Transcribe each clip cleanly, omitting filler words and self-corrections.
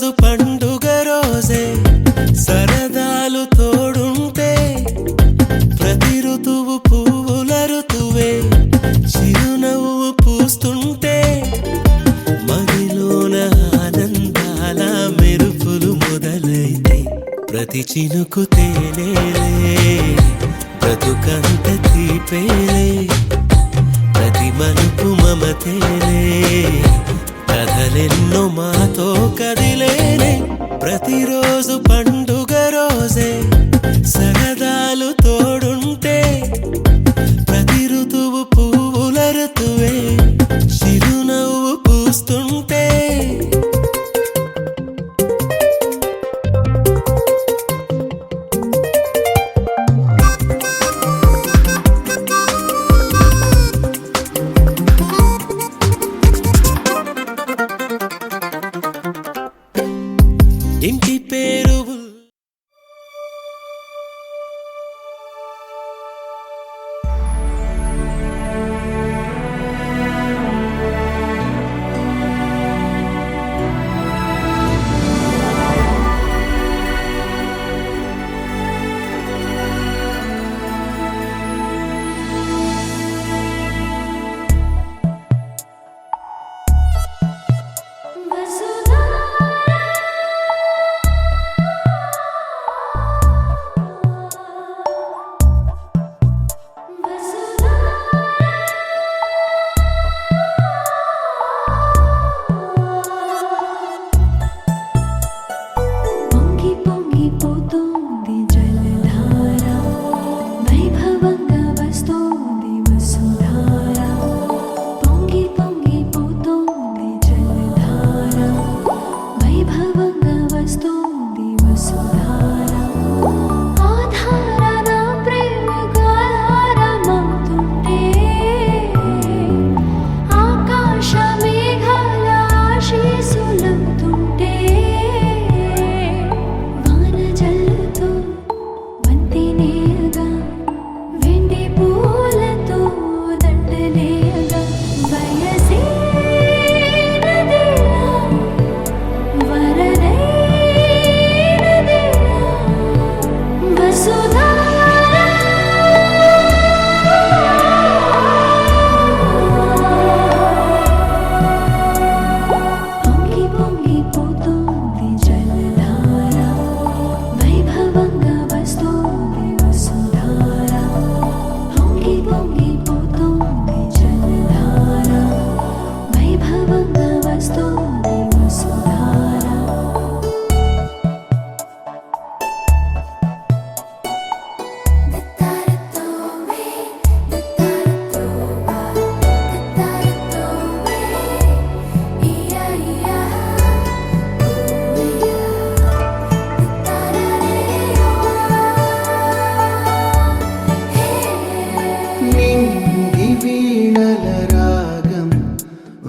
ప్రతిరోజు పండుగ రోజే సరదాలు తోడుంటే ప్రతి ఋతువు పువ్వుల ఋతువే చిరునవ్వు పూస్తుంటే మదిలోన ఆనందాల మెరుపులు మొదలైతే ప్రతి చినుకు తేనేలే బ్రతుకంత తీపేలే ప్రతి మలుపు మమతేలే కథలెన్నో మాతో కదిలేనే ప్రతిరోజు పండుగ రోజే సరదాలు తోడుంటే ప్రతి ఋతువు పువ్వుల ఋతువే చిరునవ్వు పూస్తుంటే ఇంటి పేరు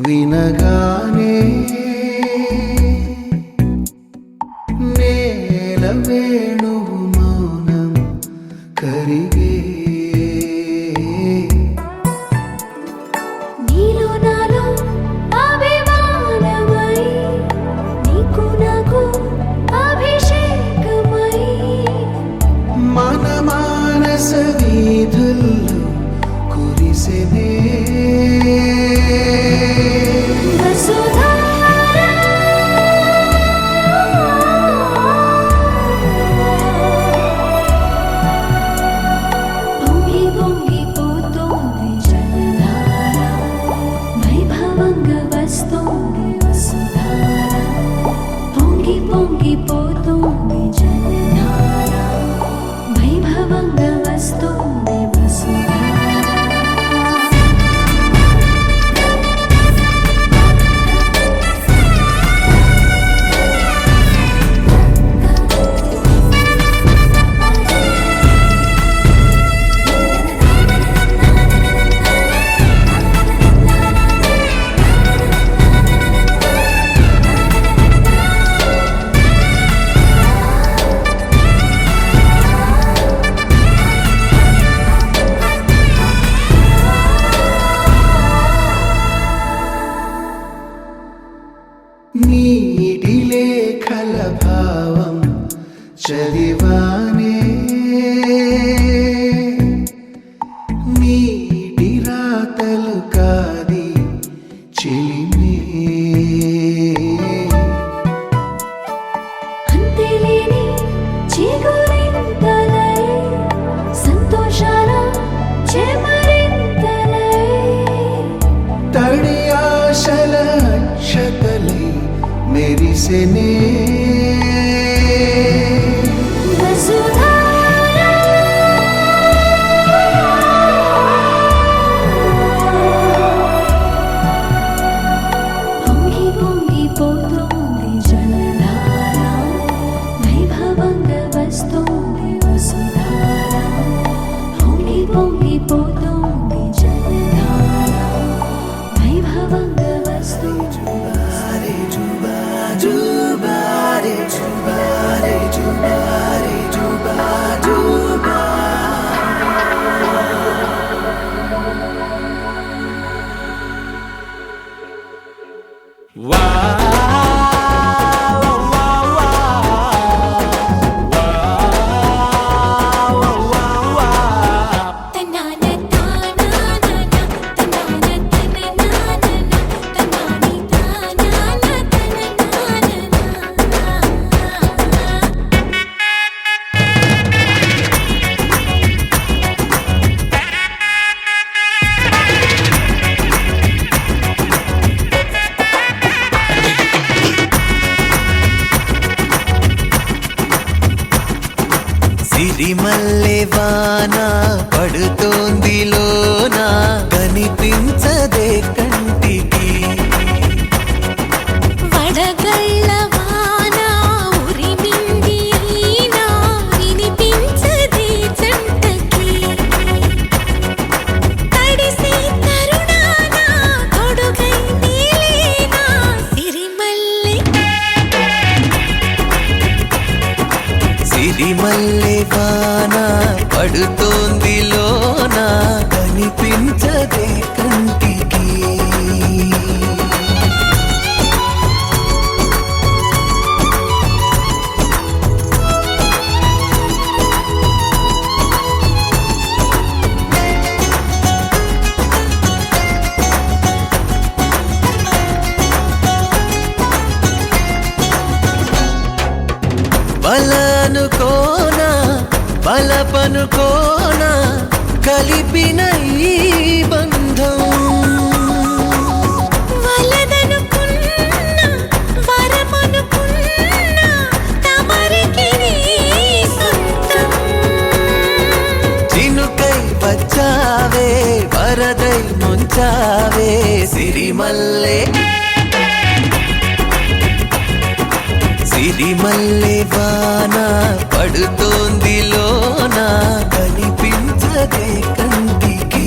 వినగానే నేల వేణువు మౌనం కరిగే నీలో నాలో అభిమానమై నీకు నాకు అభిషేకమై మన మానస వీధుల్లో కురిసెనే పొంగిపోతుంది జలధార వైభవంగా వస్తుంది వసుధార కురిసెనే వసుధారా పొంగి పొంగిపోతోంది జలధార వైభవంగా వస్తోంది వసుధార పొంగి పొంగిపోతోంది జలధార వైభవంగా వస్తోంది సిరిమల్లె వాన పడుతోంది లోన కనిపించదే కంటికి వడగళ్ళ వాన ఉరిమింది అయినా వినిపించదే జంటకి తడిసి తరుణాన తొడుగై నీలేనా సిరిమల్లె వాన పడుతోంది లోన కనిపించదే కంటికి బలనుకోనా బలపనుకోనా కలిపిన ఈ బంధం వలదనుకున్నా వరమనుకున్నా తమరికి నీ సొంతం చినుకై వచ్చావే వరదై ముంచావే సిరిమల్లె సిరిమల్లె వాన పడుతోంది లోన కనిపించదే కంటికి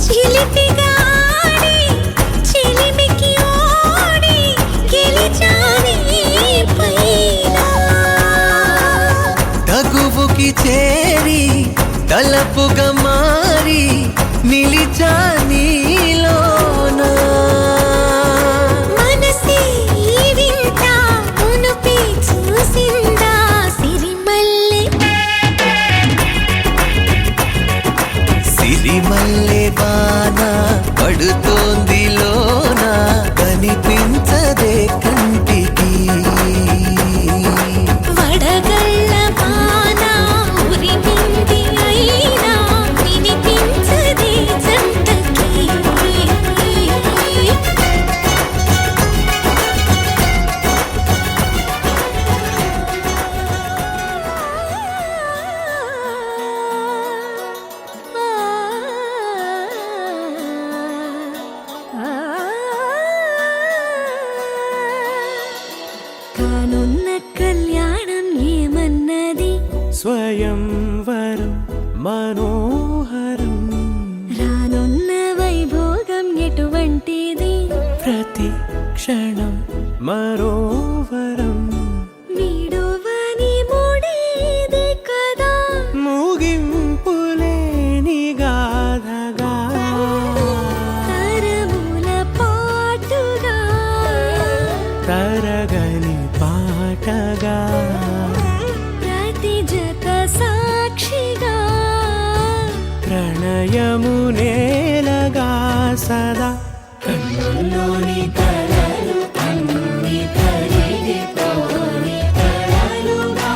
చిలిపిగా ఆడి చిలిమికి ఓడి గెలిచాని పైన తగువుకి చేరి తలపుగా మారి నిలిచా నీలోన మనసి వింత ఉనుపి చూసిందా సిరిమల్లె సిరిమల్లె వాన పడుతోంది లోన కనిపించదే కంటికి వడగళ్ళ వాన ఉరిమింది అయినా వినిపించదే జంటకి కానున్న కళ్యాణం ఏమన్నది స్వయంవరం మనోహరం రానున్న వైభోగం ఎటువంటిది ప్రతి క్షణం మరోవరం వీడువని ముడేది కదా తరగని పాటగా ప్రతి జత సాక్షిగా ప్రణయము నేలగా సదా కన్నుల్లోని కలలు అన్ని కరిగిపోని కలలుగా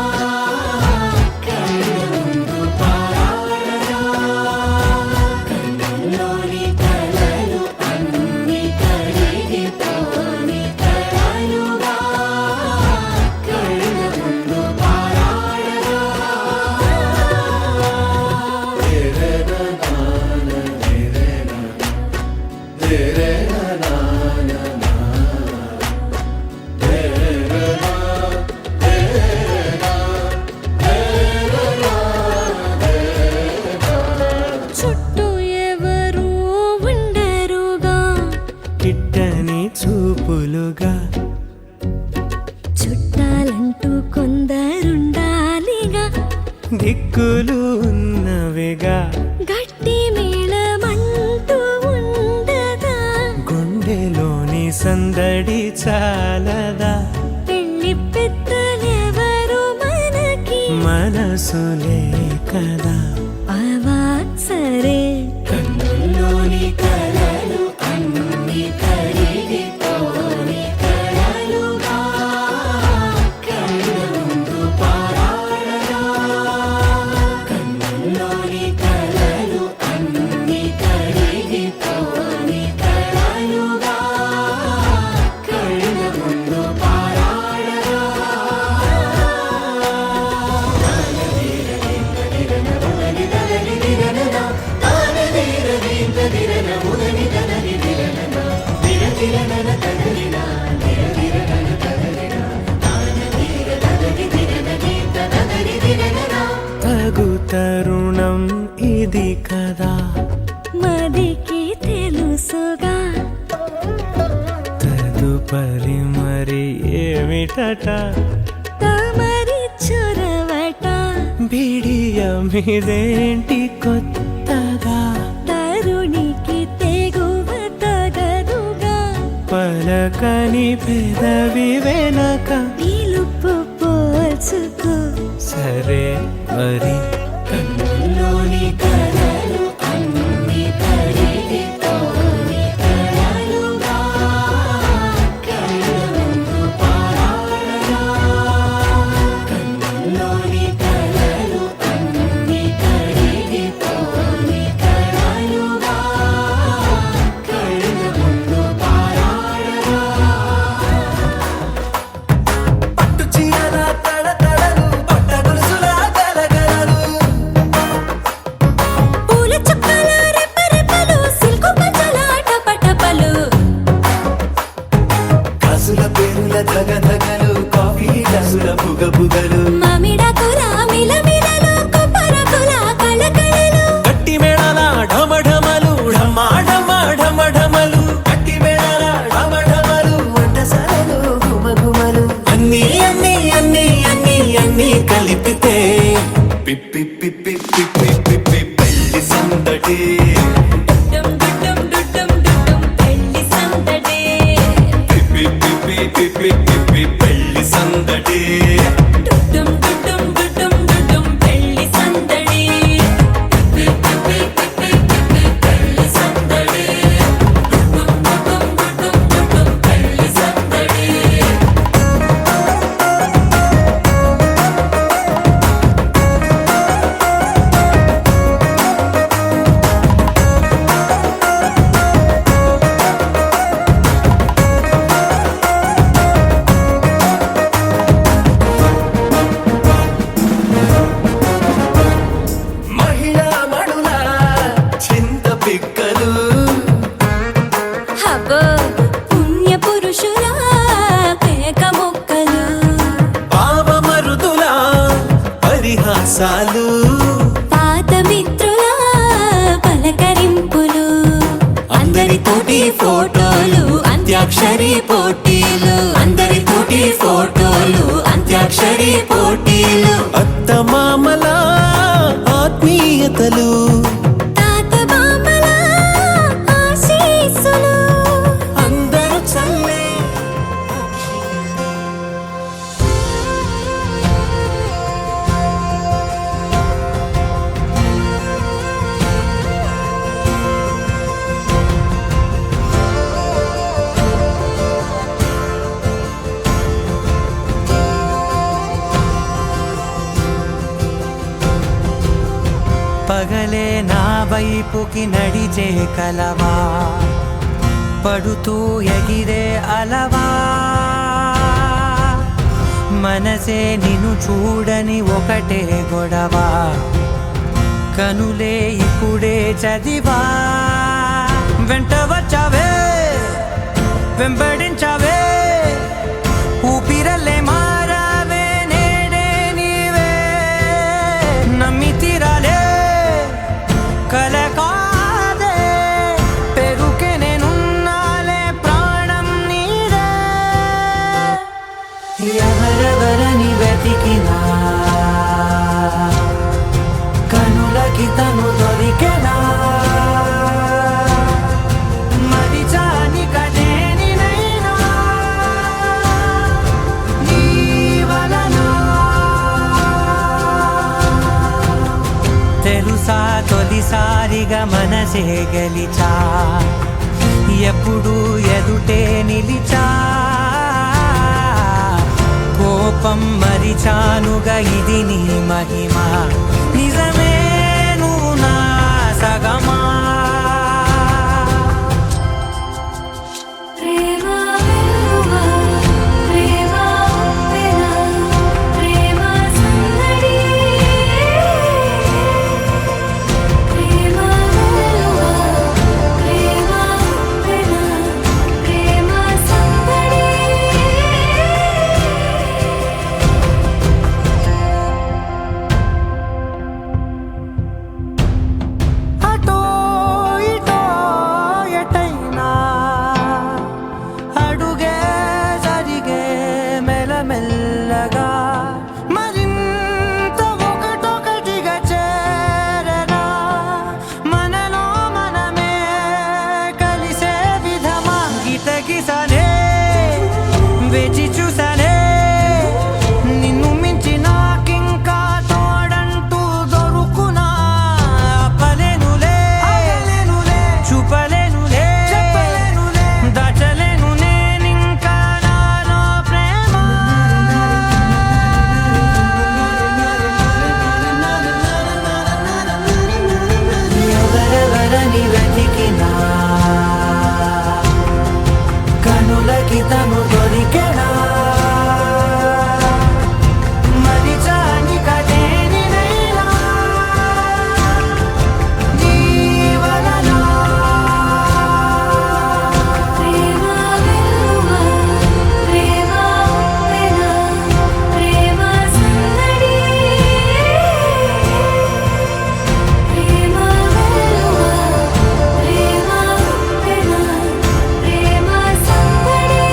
కళ్ళముందు పారాడగా కన్నుల్లోని కలలు అన్ని కరిగిపోని కలలుగా కళ్ళముందు పారాడగా చుట్టూ ఎవరు ఉండరుగా కిట్టని చూపులుగా చుట్టాలంటూ కొందరుండాలిగా దిక్కులు ఉన్నవిగా గట్టి మేళమంటూ ఉండదా గుండెలోని సందడి చాలదా పెళ్లి పెద్దలెవరు మనకి మనసులే కదా అవా సరే కన్నుల్లోని కలలు అన్ని కరిగిపోని కలలుగా కళ్ళముందు పారాడగా కన్నుల్లోని కలలు అన్ని కరిగిపోని కలలుగా కళ్ళముందు పారాడగా తగు తరుణం ఇది కదా మదికి తెలుసుగా తదుపరి మరి ఏమిటట తమరి చొరవట బిడియమిదేంటి కొత్తగా తరుణికి తెగువ తగదుగా పలకని పెదవి వెనక పిలుపు పోల్చుకో సరే మరి కన్నుల్లోని కలలు అన్ని కరిగిపోని కలలుగా కళ్ళముందు పారాడగా కన్నుల్లోని కలలు అన్ని కరిగిపోని కలలుగా కళ్ళముందు పారాడగా పట్టు చీరల తడతడలు పట్ట గొలుసుల గలగలలు పూల చుక్కల రెపరెపలు సిల్కు పంచల టపటపలు కాసుల పేరుల ధగధగలు కాఫీ గ్లాసుల బుగబుగలు మామిడాకుల మిలమిలలు కొబ్బరకుల కళకళలు గట్టి మేళాల ఢమఢమలు ఢమాఢమలు గట్టి మేళాల ఢమఢమలు వంటసాలలు గుమగుమలు అన్నీ అన్నీ అన్నీ అన్నీ అన్నీ కలిపితే పిప్పి పిప్పి పిప్పి పిప్పి పెళ్లి సందడి డుడ్డుం డుడ్డుం డుడ్డుం డుడ్డుం పెళ్లి సందడి పిప్పి పిప్పి పిప్పి పిప్పి పెళ్లి సందడి డుడ్డుం డుడ్డుం డుడ్డుం డుడ్డుం పెళ్లి సందడి పిప్పి పిప్పి పిప్పి పిప్పి పెళ్లి సందడి డుడ్డుం డుడ్డుం డుడ్డుం డుడ్డుం పెళ్లి సందడి మహిళా మణుల చింత పిక్కలు హబో పుణ్య పురుషుల పేక మొక్కలు పావమరుదుల పరిహాసాలు పాత మిత్రుల పలకరింపులు అందరితోటి ఫోటోలు అంత్యాక్షరి పోటీలు అందరితోటి ఫోటోలు అంత్యాక్షరి పోటీలు అత్తమామల ఆత్మీయతలు తాత బామల ఆశీస్సులు అందరూ చల్లే పగలే నా వైపుకి నడిచే కలవా పడుతూ ఎగిరే అలవా మనసే నిన్ను చూడని ఒకటే గొడవ కనులే ఇప్పుడే చదివా వెంట వచ్చావే వెంబడించావే ఊపిరల్లే మారావే నేడే నీవే నమ్మి తీరాలే కల కాదే పెరుకే నేనున్నాలే ప్రాణం నీదే ఎవరెవరని వెతికినా కనులకి తను దొరికెనా మరిచాని కదేనినైనా నీ వలన తెలుసా తొలిసారిగా మనసే గెలిచా ఎప్పుడు ఎదుటే నిలిచా కోపం మరిచానుగా ఇది నీ మహిమ నిజమే నువ్వు నా సగమా ప్రేమ వెలువా ప్రేమ ఉప్పెన ప్రేమ సందడి ప్రేమ వెలువా ప్రేమ ఉప్పెన ప్రేమ సందడి అటో ఇటో ఎటైనా అడుగే జరిగే మెల్లమెల్లగా మరింత ఒకటొకటిగా చేరనా మనలో మనమే కలిసే విధమా గితగిసనే వేచి చూసనే నిన్ను మించి నాకింకా తోడంటూ దొరుకునా ఆపలేనులే చూపలేనులే దాచలేను నేనింకా నాలో ప్రేమ ఎవరెవరని వెతికినా కనులకి తను దొరికెనా మరిచాని కదేనినైనా నీ వలన ప్రేమ వెలువా ప్రేమ ఉప్పెన ప్రేమ సందడి ప్రేమ వెలువా ప్రేమ ఉప్పెన ప్రేమ సందడి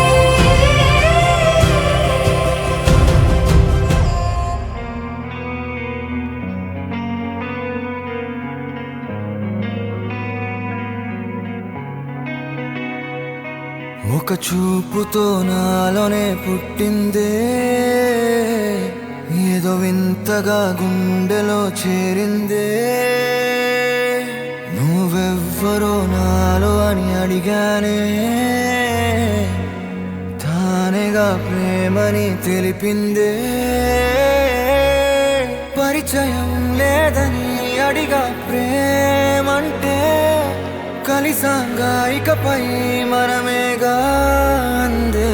ఒక చూపుతో నాలోనే పుట్టిందే ఏదో వింతగా గుండెలో చేరిందే నువ్వెవ్వరో నాలో అని అడిగానే తానేగా ప్రేమని తెలిపిందే పరిచయం లేదని అడిగా ప్రేమంటే కలిసాంగా ఇకపై మనమేగా అందే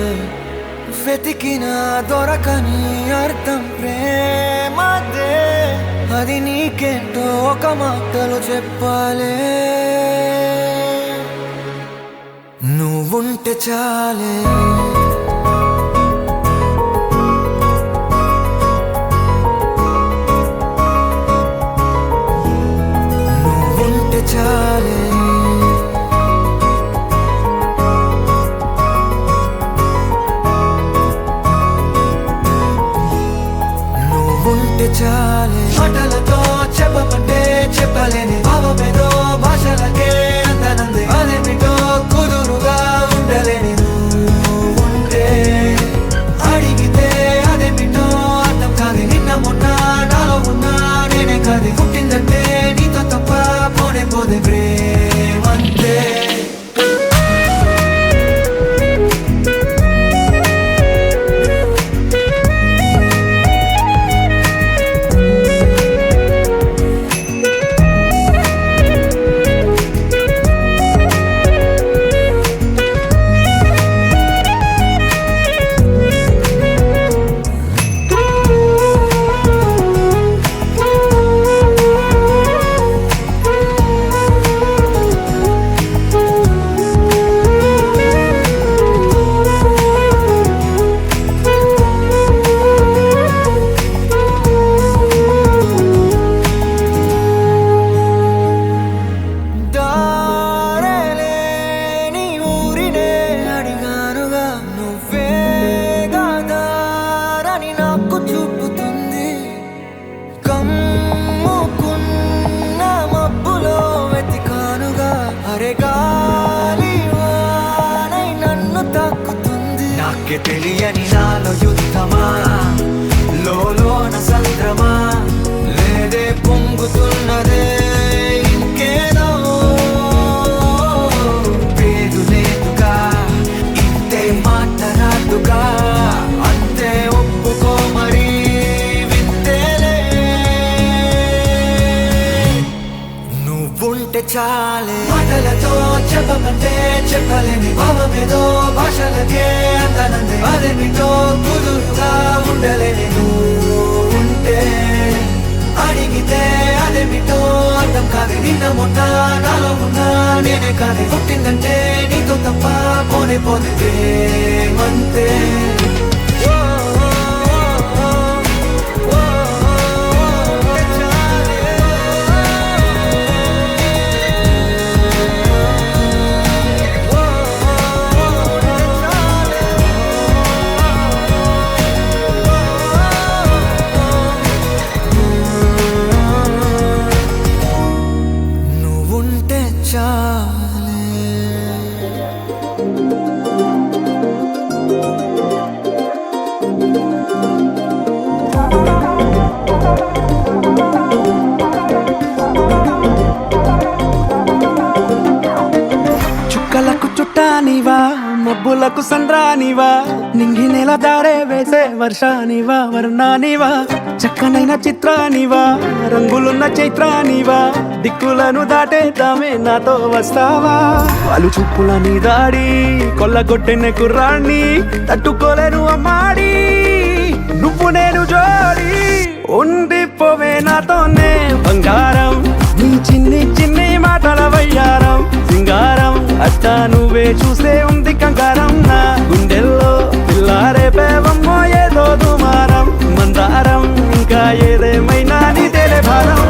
వెతికిన దొరకని అర్థం ప్రేమదే అది నీకేంటో ఒక మాటలో చెప్పాలే నువ్వుంటే చాలే నువ్వుంటే చాలే నువ్వుంటే చాలే మాటలతో చెప్పమంటే చెప్పలేని భావమేదో భాషలకే అందనందే అదేమిటో కుదురుగా ఉండలేని నువ్వుంటే అడిగితే అదేమిటో అర్థం కాదు నిన్న మొన్న నాలో ఉన్నా నేనే కాదు పుట్టిందంటే నీతో తప్ప పోనే పోదే ప్రేమంతే అని నాకు చూపుతుంది కమ్ముకున్న మబ్బులో వెతికానుగా అరే గాలి వానై నన్ను తాకుతుంది నాకే తెలియని నాలో యుద్ధమా లోన సంద్రమా లేదే పొంగుతున్నదే ఇంకేదో పేరు లేదుగా ఇంతే మాట్లాడుగా అంతే ఒప్పుకో మరి వింతేలే నువ్వుంటే చాలే మాటలతో చెప్పమంటే చెప్పలేని భావమేదో భాషలకే అందనందే అదేమిటో కుదురుగా ఉండలేని నువ్వుంటే అడిగితే అదేమిటో అర్థం కాదు నిన్న మొన్న నాలో ఉన్నా నేనే కాదే పుట్టిందంటే నీతో తప్ప పోనే పోతే మంతే నువ్వుంటే చాలే చుక్కలకు చుట్టానివా మబ్బులకు సంద్రానివా నింగి నెల దారే వేసే వర్షానివా వర్ణానివా చక్కనైన చిత్రానివా రంగులున్న చైత్రానివా దిక్కులను దాటేద్దామే నాతో వస్తావా వాళ్ళు చూపుల నీ దాడి కొల్లగొట్టిన కుర్రాన్ని తట్టుకోలేను అమ్మాడి నువ్వు నేను జోడి ఉండిపోవే నాతోనే బంగారం నీ చిన్ని చిన్ని మాటల వయ్యారం సింగారం అట్టా నువ్వే చూసే ఉంది కంగారం నా గుండెల్లో పిల్లారే పేవమ్మో ఏదో దుమారం మందారం ఇంకా ఏదేమైనా నీదేలే భారం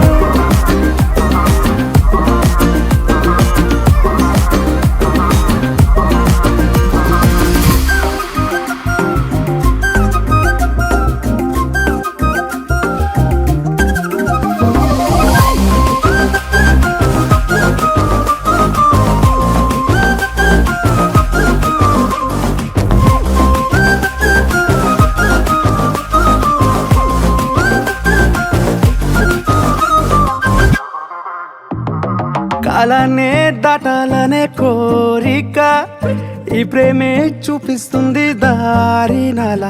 కాలానే దాటాలనే కోరిక ఈ ప్రేమే చూపిస్తుంది దారి నలా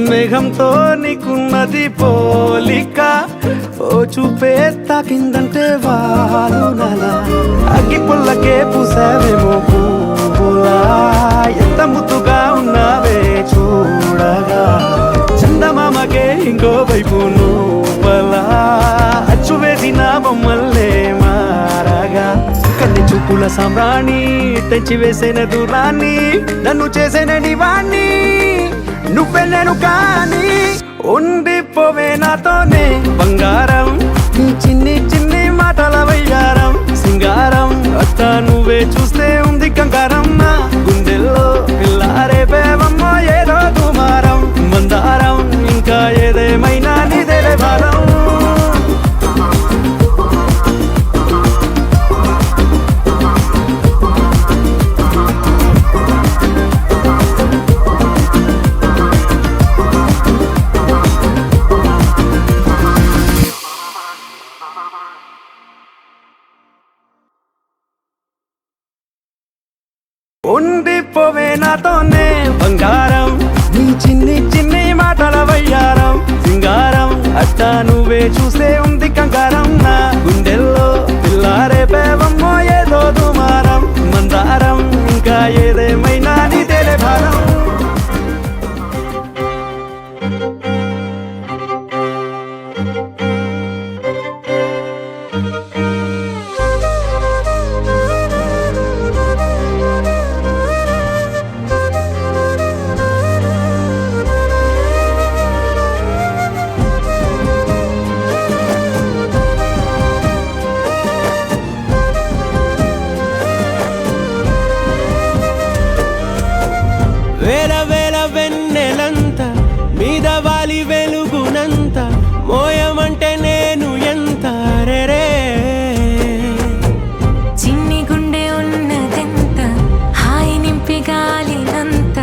మేఘంతో నీకున్నది పోలిక ఓ చూపే తాకిందంటే వాలు నలా అగ్గి పుల్లకే పూసావేమో పువ్వులా ఎంత ముద్దుగా ఉన్నావే చూడగా చందమామకే ఇంకో వైపు నువ్వలా అచ్చు వేసిన బొమ్మల్లే మారగా కన్ని చూపుల సామ్రాణి తెచ్చి వేసిన దూరాన్ని నన్ను చేసిన నివాణ్ణి నువ్వే నేను కానీ ఉండిపోవే నాతోనే బంగారం నీ చిన్ని చిన్ని మాటల వయ్యారం సింగారం అట్టా నువ్వే చూస్తే ఉంది కంగారం నా గుండెల్లో పిల్లారే పేవమ్మో ఏదో దుమారం మందారం ఇంకా ఏదేమైనా నీదేలే భారం ఉండిపోవే నాతోనే బంగారం నీ చిన్ని చిన్ని మాటల వయ్యారం సింగారం అట్టా నువ్వే చూసే ఉంది కంగారం నా గుండెల్లో పిల్లారే పేవమ్మో ఏదో దుమారం మందారం ఇంకా ఏదేమైనా నీదేలే భారం మోయమంటే నేను ఎంత రే చిన్ని గుండె ఉన్నదెంత హాయి నింపి గాలినంత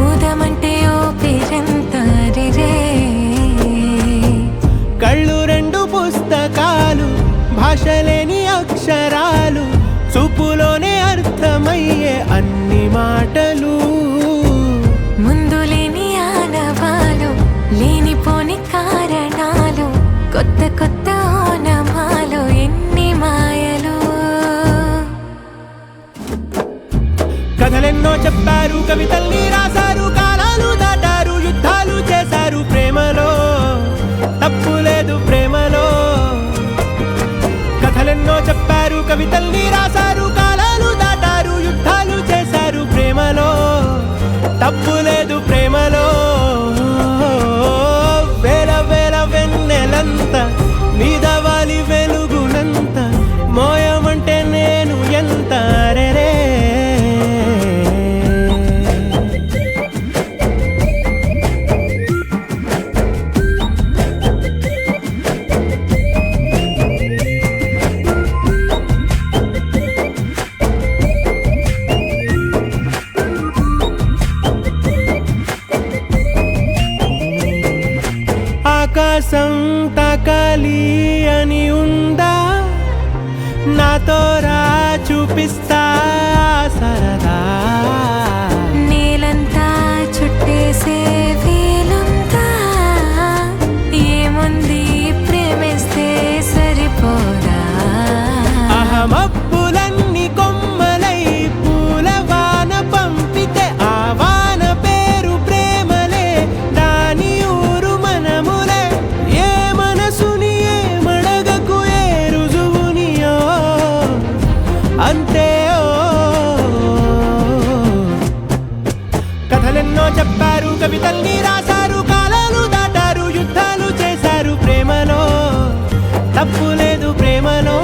ఊదమంటే ఓపిరెంత రే కళ్ళు రెండు పుస్తకాలు భాషలేని అక్షరాలు చూపులోనే అర్థమయ్యే అన్ని మాటలు ముందు లేని ఆనవాలు లేనిపోని కారణాలు కొత్త కొత్త ఓనమాలు ఎన్ని మాయలు కథలెన్నో చెప్పారు కవితల్ని రాశారు కాలాలు దాటారు యుద్ధాలు చేశారు ప్రేమలో తప్పు లేదు ప్రేమలో కథలెన్నో చెప్పారు కవితల్ని రాశారు కాలాలు దాటారు యుద్ధాలు చేశారు ప్రేమలో తప్పు లేదు ప్రేమలో వేల వేల వెన్నెలంత మీద వాలి వెలుగునంత మోయమంటే నేను ఎంత రే ఆకాశం తాకాలి అని ఉందా నాతో రా చూపిస్తా సరదా నేలంతా చుట్టేసే వీలుందా ఏముంది ప్రేమిస్తే సరిపోదా అహమప్పులన్నీ కొమ్మలై పూల వాన పంపితే ఆ వాన పేరు ప్రేమలే దాని ఊరు మనములే ఏ మనసుని ఏ మడగకు ఏ రుజువునియో అంతే కథలెన్నో చెప్పారు కవితల్ని రాశారు కాలాలు దాటారు యుద్ధాలు చేశారు ప్రేమలో తప్పు లేదు ప్రేమలో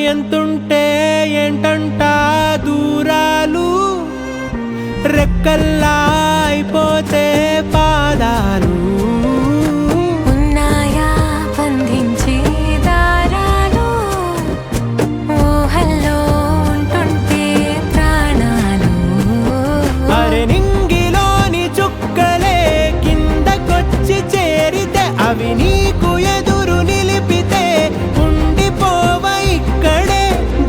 ఎంతుంటే ఏంటంట దూరాలు రెక్కల్లా అయిపోతే పాదాలు ఉన్నాయా బంధించే దారాలు ఊహల్లో ఉంటుంటే ప్రాణాలు అరే నింగిలోని చుక్కలే కిందకొచ్చి చేరితే అవి నీకు ఎదురు నిలిపితే ఉండిపోవ ఇక్కడే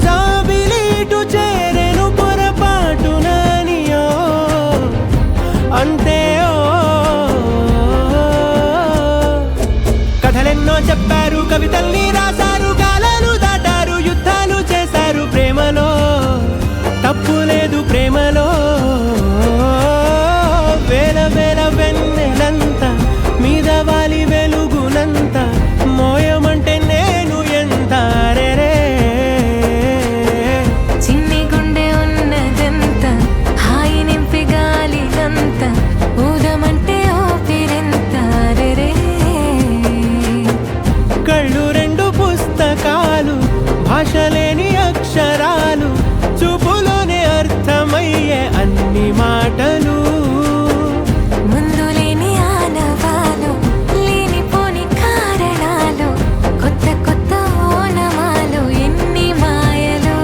జాబిలీటు చేరెను పొరపాటు నానియో అంతే కథలెన్నో చెప్పారు కవితల్ని రాశారు కాలాలు దాటారు యుద్ధాలు చేశారు ప్రేమలో తప్పు లేదు ప్రేమలో వేల వేల వెన్నెలంత మీద వాలి వెలుగునంత మోయమంటే నేను ఎంత రే చిన్ని గుండె ఉన్నదెంత హాయి నింపి గాలినంత ఊదమంటే ఓపిరెంత రే కళ్ళు రెండు పుస్తకాలు భాషలేని అక్షరాలు చూపులోనే అర్థమయ్యే అన్ని మాటలు ముందు లేని ఆనవాలు లేనిపోని కారణాలు కొత్త కొత్త ఓనమాలు ఎన్ని మాయలు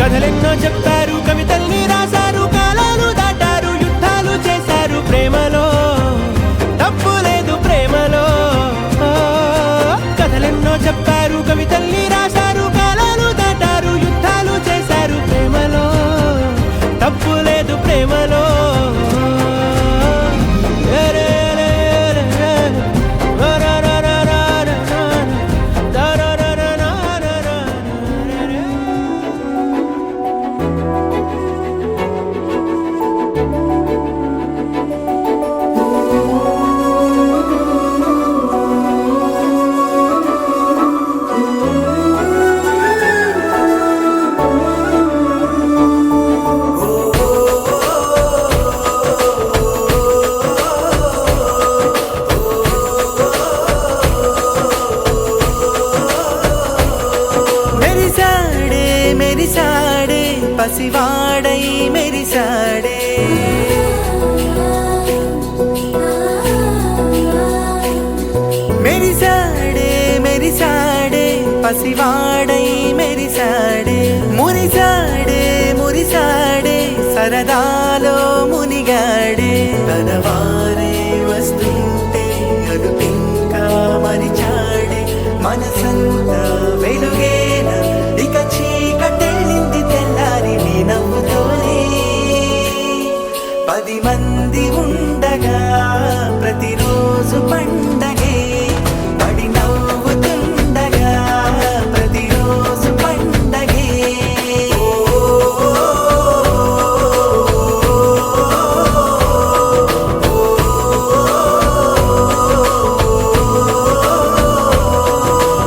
కథలెన్నో చెప్పారు కవితల్ని రాశారు కాలాలు దాటారు యుద్ధాలు చేశారు ప్రేమలో తప్పు లేదు ప్రేమలో కథలెన్నో చెప్పారు కవితల్ని రాశారు కాలాలు దాటారు యుద్ధాలు చేశారు ప్రేమలో తప్పు లేదు ప్రేమలో పసివాడై మెరిసాడే మెరిసాడే మెరిసాడే పసివాడై మెరిసాడే మురిసాడే మురిసాడే సరదాలో మునిగాడే తనవారే వస్తుంటే అదుపింకా మరిచాడే మనసంతా వెలుగేన ఇక చీకటెళ్ళింది తెల్లారి నీ నవ్వుతోనే 10 మంది ఉండగా ప్రతిరోజు పండగే పడి నవ్వుతుండగా ప్రతిరోజు పండగే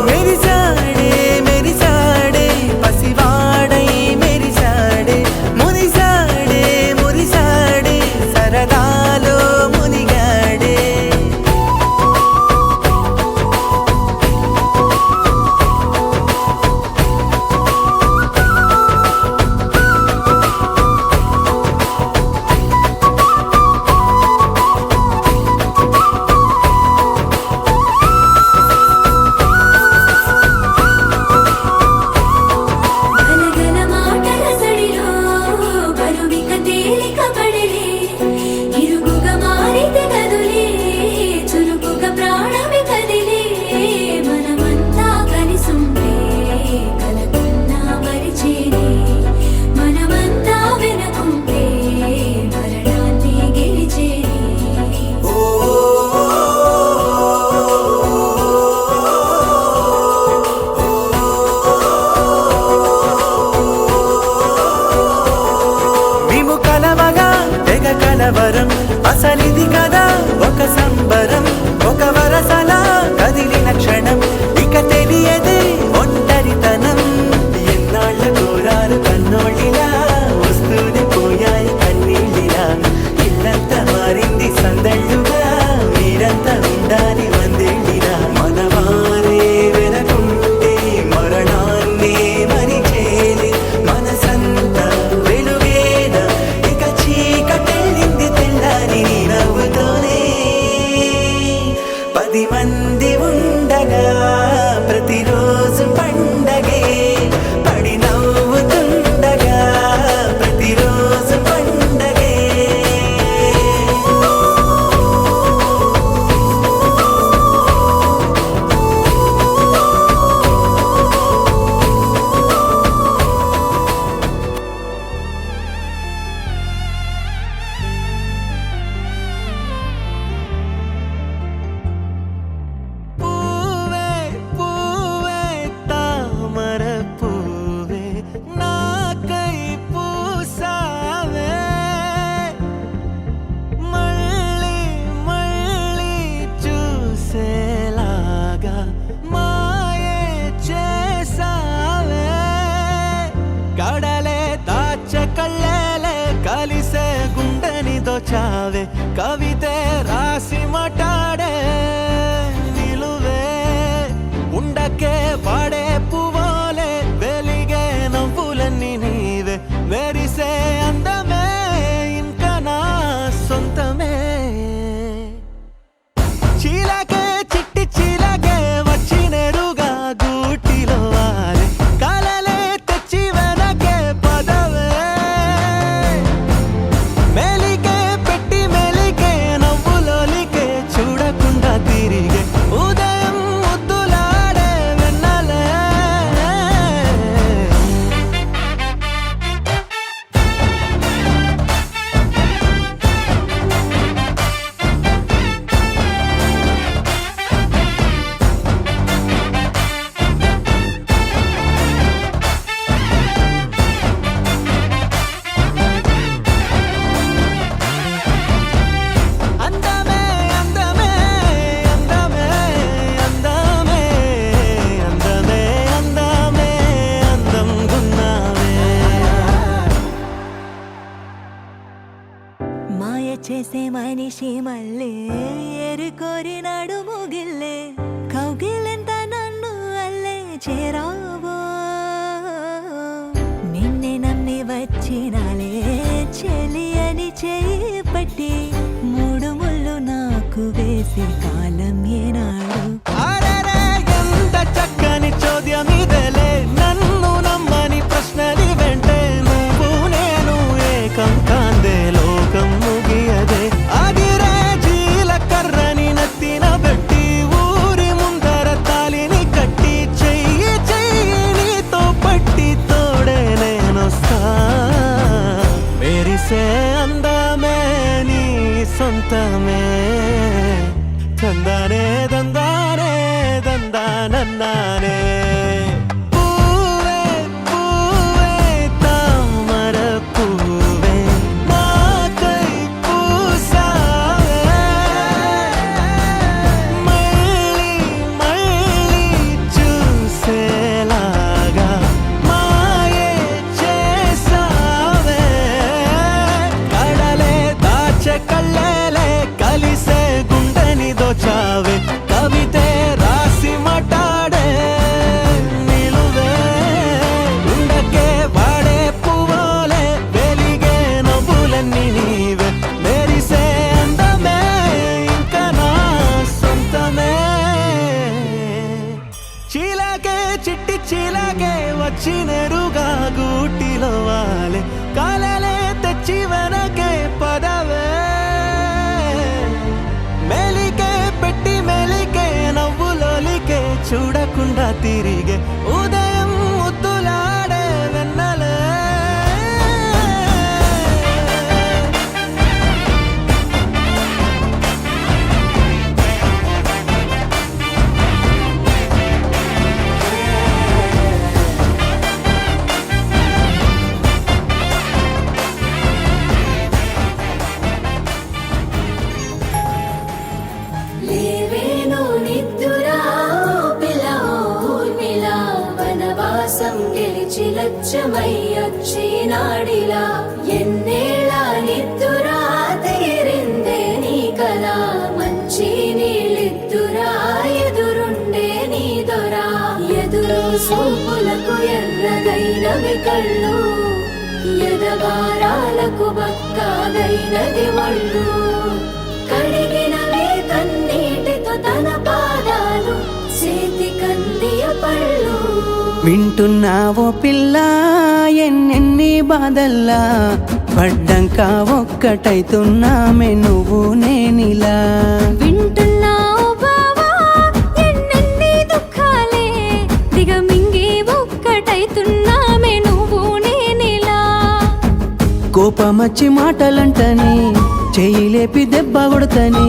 మెరిసాడే మెరిసాడే పసివాడై మెరిసాడే మురిసాడే మురిసాడే సరదాలో మునిగాడే గలగల మాటల సడిలో బరువిక తేలిక పడలే ఇరుగుగా మారితే కదులే చురుకుగా ప్రాణమి కదిలే మనమంతా కలిసుంటే కలకున్నా మరిచేనే మనమంతా వెనకుంటే మరణాన్ని గెలిచేనే మేము కలవగా తెగ కలవరం అసలిది కదా ఒక సంబరం ఒక వరసలా కదిలిన క్షణం ఇక తెలియదే ఒంటరితనం ఎన్నాళ్ళ కోరారు కన్నోళ్ళిలా వస్తూనే పోయాయి కన్నీళ్ళిలా ఇల్లంతా మారింది సందళ్ళుగా మీరంతా ఉండాలి వందేళ్ళిలా మనవారే వెనకుంటే మరణాన్ని మరిచేలే మనసంతా వెలుగేన ఇక చీకటెళ్ళింది తెల్లారి నీ నవ్వుతోనే 10 మంది ఉండగా ప్రతిరోజు పండగే పడి నవ్వుతుండగా ప్రతిరోజు పండగే పూవే పూవే తామర పూవే నాకై పూసావే మళ్ళీ మళ్ళీ చూసేలాగా మాయే చేసావే కడలే దాచె కళ్ళేలే కలిసే గుండెని దోచావే కవితే రాసి మాటాడే నిలువే ఉండకే పాడే పువ్వులే వెలిగే నవ్వులన్నీ నీవే వెరిసే అందమే ఇంకా నా సొంతమే చీలకే చిట్టి చీలకే వచ్చి నెరుగా గూటిలో వాలే కలలే తెచ్చి వెనకే పదవే మెలికే పెట్టి మెలికే నవ్వులోలికే చూడకుండా తిరిగే ఉదయం ముద్దులాడే వెన్నలే అందమే అందమే అందమే అందమే అందమే అందమే అందంగున్నావే మాయ చేసే మనిషి మళ్ళీ ఏరుకోరినాడు ముగిల్లే కౌగిలెంత నన్ను అల్లే చేరావో నిన్నే నమ్మి వచ్చి వచ్చినాలే చెలి అని చేయి పట్టి మూడు ముళ్ళు నాకు వేసి కాలం ఏనాడు. అరెరే ఎంత చక్కని చోద్యం ఇదేలే, నన్ను నమ్మని ప్రశ్నలి వెంటే నువ్వు నేను ఏకం కాందే లోకం ముగియదే. అదిరే జీలకర్రని నత్తిన పెట్టి ఊరి ముందర తాలిని కట్టి చెయ్యి చెయ్యి నీతో పట్టి తోడే నేనొస్తా. మెరిసే అందమే నీ సొంతమే, తందానే దందానే దందానన్నానే. పూవే పూవే తామర పూవే నాకై పూసావే, మళ్ళీ మళ్ళీ చూసేలాగా మాయే చేసావే. కడలే దాచె కళ్ళేలే కలిసే గుండెని దోచావే, కవితే రాసి మాట్లాడే నిలువే. ఉండకే వాడే పువ్వులే వెలిగే నవ్వులన్నీ నీవే, మెరిసే అందమే ఇంకా నా సొంతమే. చీలాకే చిట్టి చీలాకే వచ్చి నెరుగా గూటిలో వాలే, కాలలే తెచ్చి వెనకే పదవే. మెలికే పెట్టి మెలికే నవ్వులోలికే చూడకుండా తిరిగే ఉదయం ముద్దులాడే వెన్నలే. లేవేను నిద్దురా పిల్ల ఊర్మిళ, వనవాసం గెలిచి లక్ష్యమయ్యొచ్చినాడిలా. ఎన్నేళ్ళ నిద్దురా తీరిందే నీ కల, మంచి నీళ్ళిద్దురా ఎదురుండే నీ దొరా. ఎదురు సూపులకు ఎర్రగైనవి కళ్ళు, ఎదగారాలకు బక్కాగైనది ఒళ్ళు. కడిగినవే కన్నీటితో తన పాదాలు చేతి కందియ పళ్ళు. వింటున్నావో పిల్ల ఎన్నెన్ని బాధల్లా, పడ్డంక ఒక్కటైతున్నామే నువ్వు నేనిలా. వింటున్నావు బావా ఎన్నెన్ని దుఃఖాలే, దిగమింగి ఒక్కటైతున్నామే నువ్వు నేనిలా. కోపమచ్చి మాటలంటని చెయ్యి లేపి దెబ్బ కొడతని,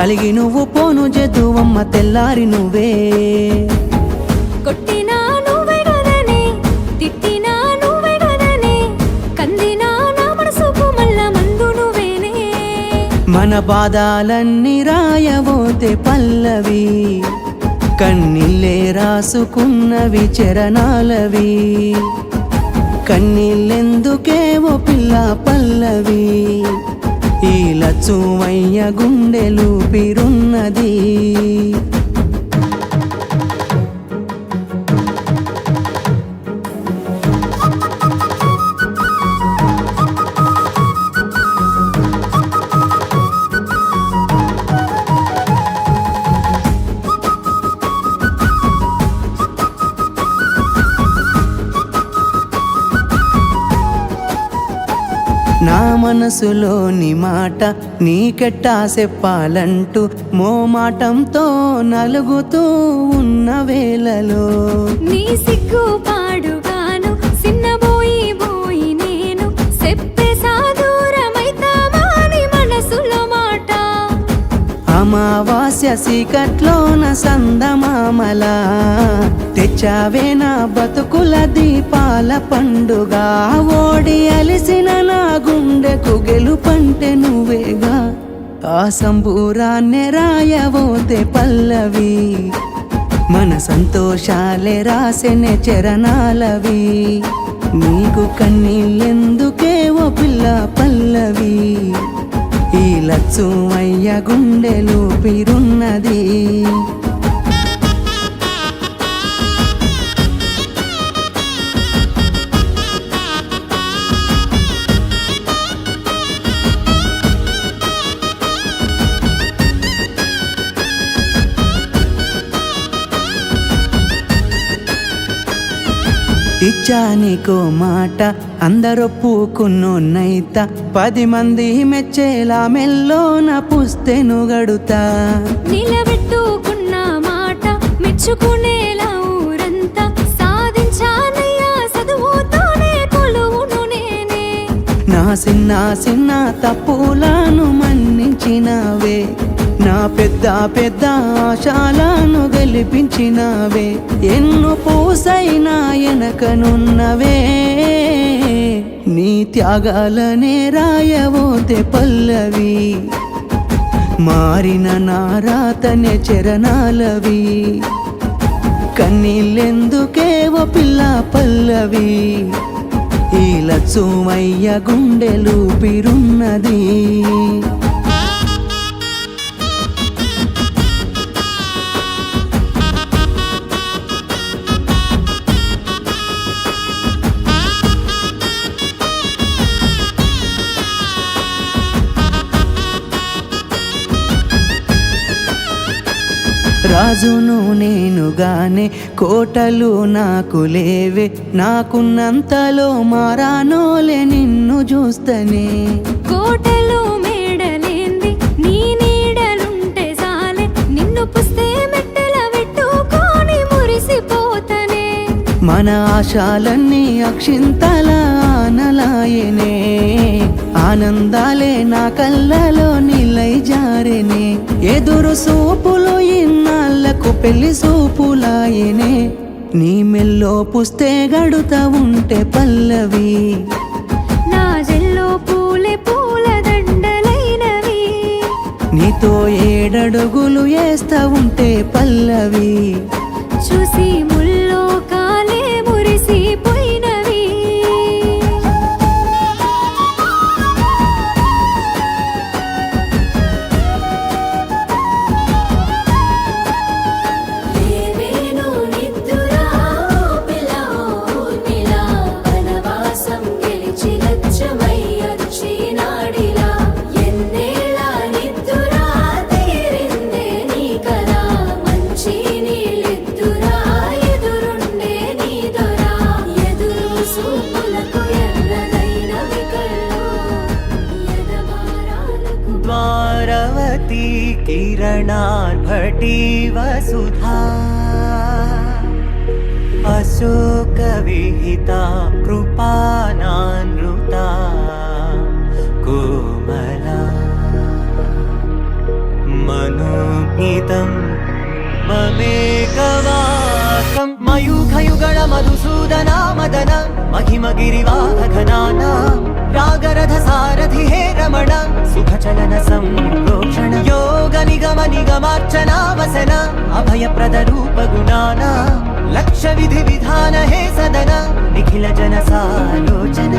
అలిగి నువ్వు పోను జదువమ్మ తెల్లారి నువ్వే. కొట్టినా నువ్వే కదనే, తిట్టినా నువ్వే కదనే, కందినా నా మనసుకు మళ్ళా మందు నువ్వేనే. మన బాధాలన్నీ రాయబోతే పల్లవి, కన్నీళ్ళే రాసుకున్నవి చరణాలవి. కన్నీళ్ళెందుకే ఓ పిల్ల పల్లవి, ఈ లచ్చుమయ్య గుండెలు పిరున్నది. నా మనసులోని మాట నీకెట్టా చెప్పాలంటూ మోమాటంతో నలుగుతూ ఉన్న వేళలో, నీ సిగ్గు పాడుగాను సిన్నబోయి బోయి నేను చెప్పేసా దూరమైతామా నీ మనసులో మాట. అమావాస్య సీకట్లోన సందమామల తెచ్చావే నా బతుకుల దీపాల పండుగ. ఓడి అలిసిన నా గుండెకు గెలుపంటే నువ్వేగా, ఆ సంబూరాన్నే రాయబోతే పల్లవి, మన సంతోషాలే రాసెనే చరణాలవి. నీకు కన్నీళ్ళెందుకే ఓ పిల్ల పల్లవి, ఈ లచ్చుమయ్య గుండెలు పిరున్నది. ఇచ్చా నీకో మాట అందరొప్పుకున్నోన్నైత 10 మంది మెచ్చేలా మెల్లోన పుస్తెను గడుతా నిలబెట్టుకున్న మాట మెచ్చుకునేలా ఊరంతా సాధించానయ్యా చదువుతోనే కొలువును నేనే నా చిన్న చిన్న తప్పులను మన్నించినవే నా పెద్ద పెద్ద ఆశాలను గెలిపించినవే ఎన్ను పూసైనా వెనకనున్నవే నీ త్యాగాలనే రాయవోతే పల్లవి మారిన నా రాతనే చరణాలవి కన్నీళ్ళెందుకేవో పిల్ల పల్లవి ఈ లచ్చుమయ్య గుండెలు పిరున్నది రాజును నేనుగానే కోటలు నాకు లేవే నాకున్నంతలో మారానోలే నిన్ను చూస్తనే కోటలో మేడలేంది నీ నీడలుంటే సాలే నిన్ను పుస్తే మెట్టెల పెట్టుకొని మురిసిపోతనే మన ఆశాలన్నీ అక్షింతల ఆనలాయనే ఆనందాలే నా కళ్ళలో నిలై జారెనే ఎదురు సూపులు ఇన్నాళ్లకు పెళ్లి సూపులాయనే నీ మెల్లో పుస్తే గడుతా ఉంటే పల్లవి నా జెల్లో పూలే పూల దండలైనవి నీతో 7 అడుగులు వేస్తా ఉంటే పల్లవి చూసి ముల్లో కాలే మురిసిపోయినవి లేవేను నిద్దురా పిల్లో నిలా వనవాసం గెలిచి లక్ష్యమయ్యొచ్చినాడిలా ఎన్నేళ్ళ నిద్దురా తీరిందే నీ కలా మంచి నీళ్ళెద్దురా ఎదురుండే నీ దొరా ఎదురు సూపులకు ఎర్రదైనవి కళ్ళు ఎదమారాలకు द्वारवती किरणार्भटी वसुधा अशोकविहिता कृपानानृता कोमला मनोज्ञितं ममेकवाकं मयूखयुगळ मधुसूदना मदन महिमगिरिवाहघनाना रागरथ सारथि हे रमण सुखचलन संप्रोक्षण योग निगम निगमार्चना वसन अभयप्रद रूप गुणाना लक्ष्य विधि विधान हे सदन निखिल जन सालोचन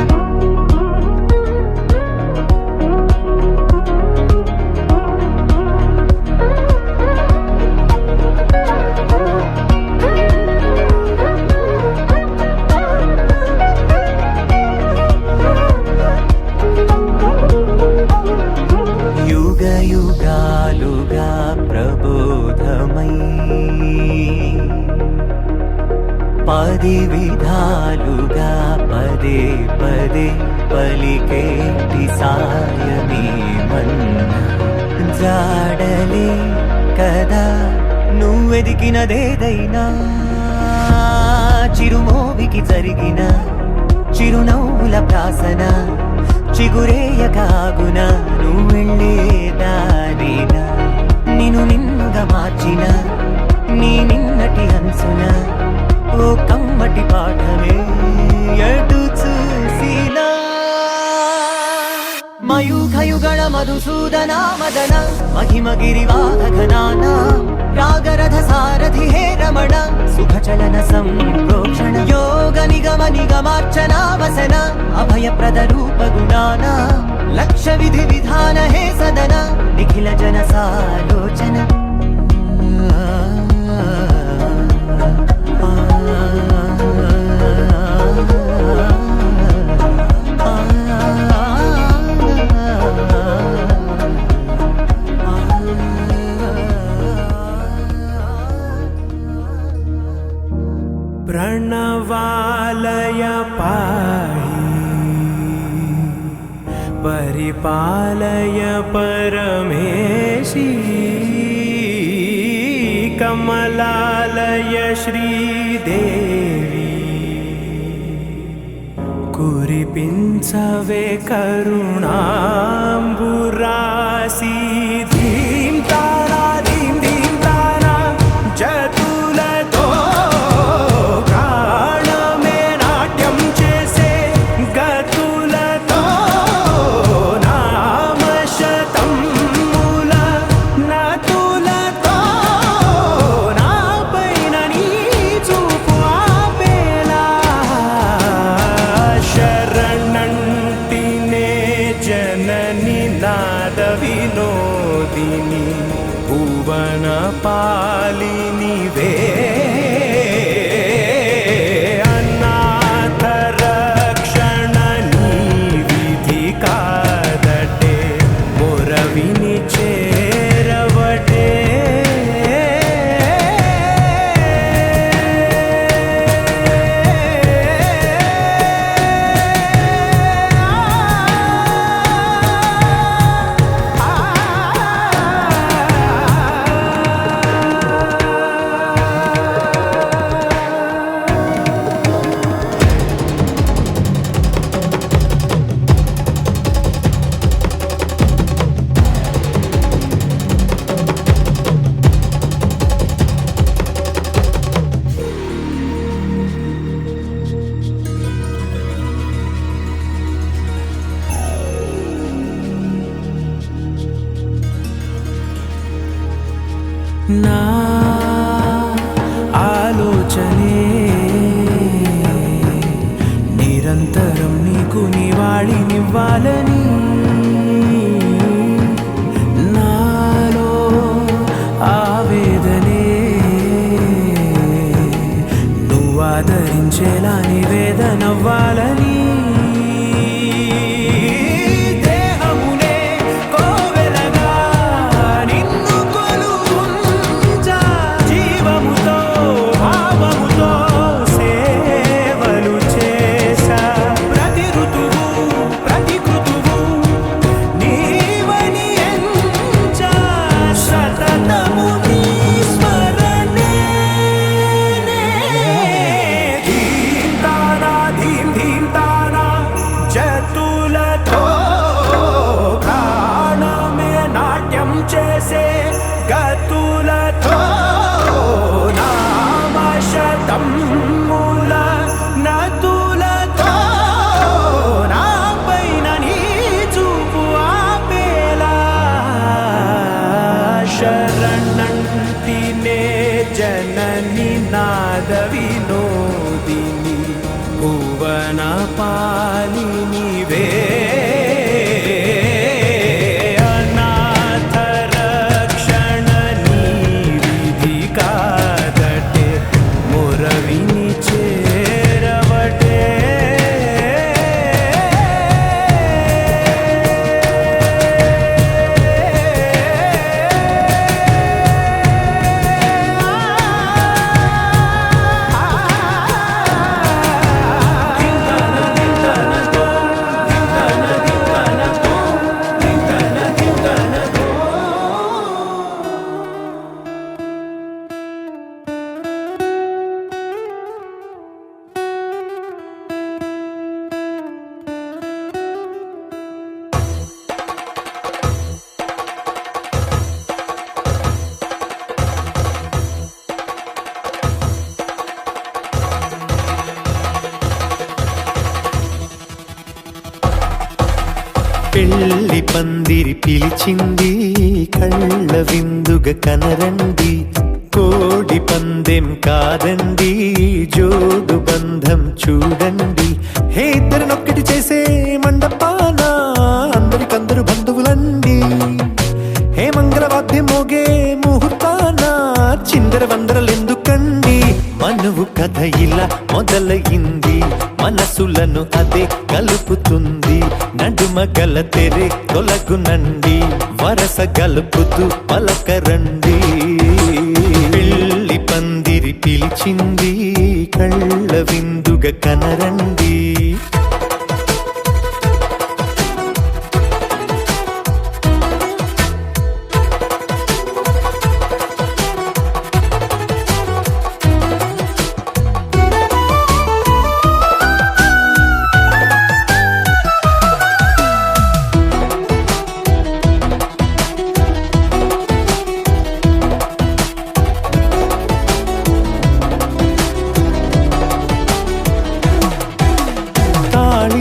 युग युगालुगा प्रबोधमयी पदि विधालुगा पदे पदे पलिकेटि सायमे मन्न जाडले कदा నువ్వెదికినదేదైనా చిరుమోవికి జరిగిన చిరునవ్వుల ప్రాసన చిగురేయకాగున నువ్వెళ్ళేదారిన నిన్ను నిన్నుగా మార్చిన నీ నిన్నటి హంసున ఓ కమ్మటి పాఠమే ఎటు చూసినా మయూఖయుగళ మధుసూదన మదన महिमगिरिवाहघनाना रागरथ सारथि हे रमण सुखचलन संप्रोक्षण योग निगम निगमार्चना वसन अभयप्रद रूप गुणाना लक्ष्य विधि विधान हे सदन निखिल जन सालोचन प्रणवा పరిపాలయ పాహి పరిపాలయ పరమేశి కమలాలయ శ్రీదేవి కురిపించవే కరుణాంబురాసి ధీం తారా ధీం ధీం తారా జతులతో ప్రాణమే నాట్యం చేసే గతులతో నామశతముల నతులతో నాపైన నీ చూపు ఆపేలా శరణంటినే జనని నాద వినోదిని భువన పాలినివే అనాథ రక్షణ నీ విధి కాదటే మొరవిని చేరవటే నా ఆలోచనే నిరంతరం నీకు నివాళినివ్వాలని నాలో ఆవేదనే నువ్వు ఆదరించేలా నివేదనవ్వాలని దేహమునే కోవెలగా నిన్ను కొలువుంచా జీవముతో భావముతో సేవలు చేసా ప్రతి ఋతువు ప్రతి కృతువు నీవని ఎంచా సతతము నీ స్మరణే ధీం తారా ధీం ధీం తారా జతులతో ప్రాణమే నాట్యం చేసే గతులతో నామశతముల నతులతో నాపైన నీ చూపు ఆపేలా శరణంటినే జనని నాద వినోదిని భువన పాలినివే అనాథ రక్షణ నీ విధి కాదటే మొరవిని చేరవటే పెళ్లి పందిరి పిలిచింది కళ్ళ విందుగా కనరండి కోడి పందెం కాదండి జోడు బంధం చూడండి హే ఇద్దరినొక్కటి చేసే మండపాన అందరికందరు బంధువులండి హే మంగళవాద్యం మోగే ముహూర్తాన చిందర వందరలెందుకండి మనువు కథ ఇలా మొదలయింది మనసులను అదే కలుపుతుంది నడుమ గల తెరే తొలగునండి వరస గలుపుతూ పలకరండి పెళ్లి పందిరి పిలిచింది కళ్ళ విందు విందుగ కనరండి.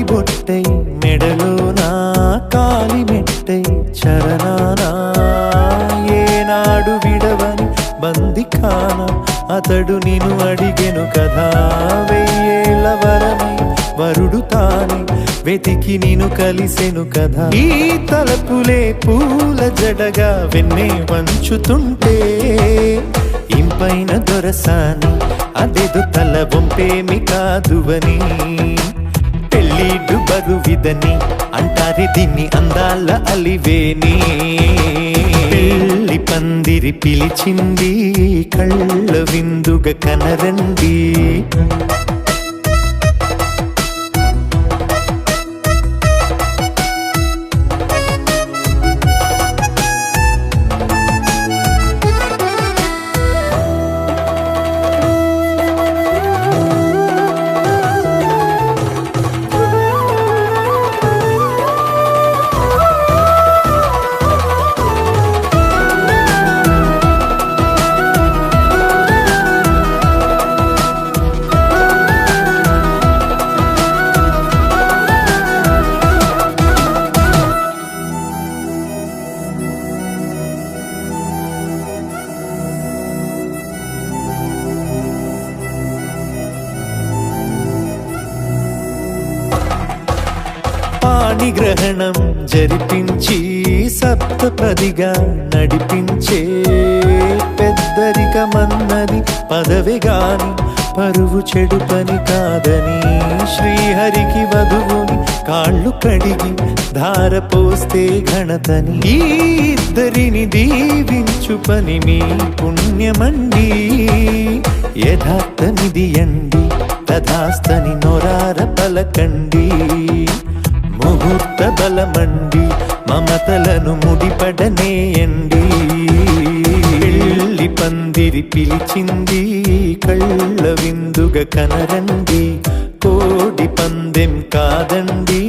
బొట్టై మెడలోనా కాలి మెట్టై చరణానా ఏనాడు విడవని బందిఖాన అతడు నిన్ను అడిగెను కదా వెయ్యేళ్ళ వరమై వరుడు తానే వెతికి నిన్ను కలిసెను కదా. ఈ తలపులే పూల జడగా వెన్నే వంచుతుంటే ఇంపైన దొరసాని అదేదో తల వంపేమి కాదువని పెళ్ళిడు బరువిదని అంటారే దీన్ని అందాల అలివేని. పెళ్ళి పందిరి పిలిచింది కళ్ళ విందుగ కనరండి. పాణిగ్రహణం జరిపించి సప్తపదిగా నడిపించే పెద్దరికమన్నది పదవి గాని పరువు చెడు పని కాదని శ్రీహరికి వధువుని కాళ్ళు కడిగి ధార పోస్తే ఘనతని. ఈ ఇద్దరిని దీవించు పని మీ పుణ్యమండి. యథార్థమిది అండి తథాస్తని నొరార పలకండి. ముహూర్త బలమండి మమతలను ముడిపడనేయండి. పెళ్ళి పందిరి పిలిచింది కళ్ళ విందుగ కనరండి. కోడి పందెం కాదండి